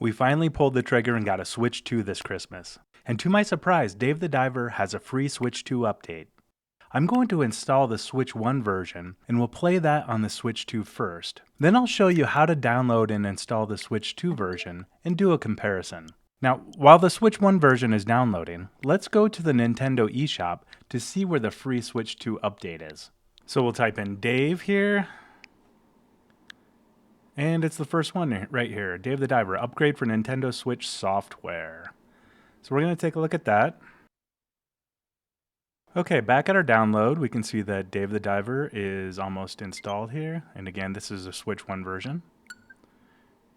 We finally pulled the trigger and got a Switch 2 this Christmas. And to my surprise, Dave the Diver has a free Switch 2 update. I'm going to install the Switch 1 version, and we'll play that on the Switch 2 first. Then I'll show you how to download and install the Switch 2 version, and do a comparison. Now, while the Switch 1 version is downloading, let's go to the Nintendo eShop to see where the free Switch 2 update is. So we'll type in Dave here, and it's the first one right here, Dave the Diver, upgrade for Nintendo Switch software. So we're going to take a look at that. Okay, back at our download, we can see that Dave the Diver is almost installed here. And again, this is a Switch 1 version.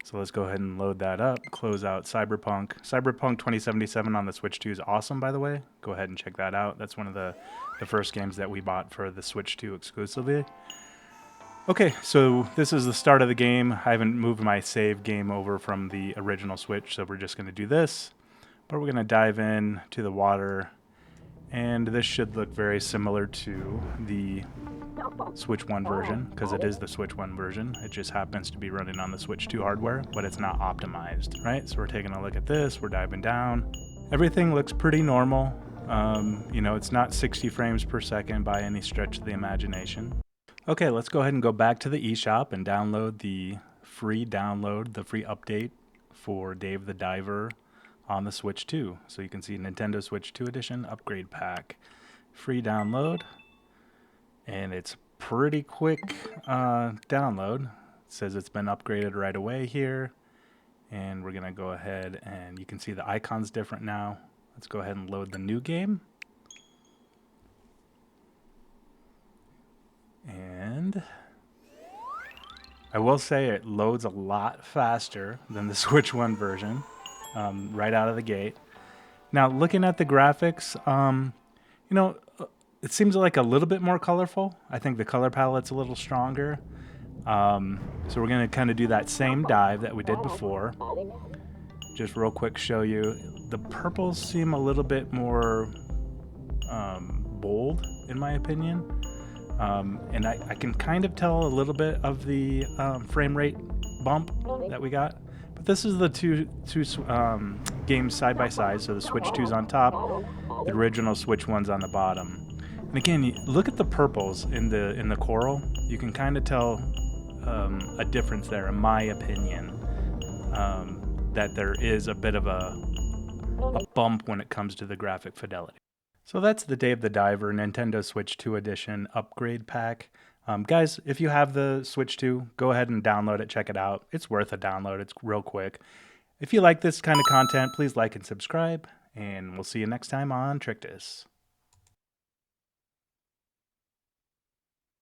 So let's go ahead and load that up, close out Cyberpunk. Cyberpunk 2077 on the Switch 2 is awesome, by the way. Go ahead and check that out. That's one of the first games that we bought for the Switch 2 exclusively. Okay, so this is the start of the game. I haven't moved my save game over from the original Switch, so we're just going to do this. But we're going to dive in to the water. And this should look very similar to the Switch 1 version, because it is the Switch 1 version. It just happens to be running on the Switch 2 hardware, but it's not optimized, right? So we're taking a look at this, we're diving down. Everything looks pretty normal. It's not 60 frames per second by any stretch of the imagination. Okay, let's go ahead and go back to the eShop and download the free update for Dave the Diver on the Switch 2. So you can see Nintendo Switch 2 Edition Upgrade Pack. Free download. And it's pretty quick download. It says it's been upgraded right away here. And we're going to go ahead and you can see the icon's different now. Let's go ahead and load the new game. And I will say it loads a lot faster than the Switch 1 version. Right out of the gate. Now, looking at the graphics, it seems like a little bit more colorful. I think the color palette's a little stronger. So we're going to kind of do that same dive that we did before. Just real quick show you. The purples seem a little bit more bold, in my opinion. And I can kind of tell a little bit of the frame rate bump that we got. But this is the two games side by side. So the Switch 2's on top, the original Switch 1's on the bottom. And again, look at the purples in the coral. You can kind of tell a difference there, in my opinion, that there is a bit of a bump when it comes to the graphic fidelity. So that's the Dave the Diver Nintendo Switch 2 Edition Upgrade Pack. Guys, if you have the Switch 2, go ahead and download it, check it out. It's worth a download, it's real quick. If you like this kind of content, please like and subscribe, and we'll see you next time on Trictus.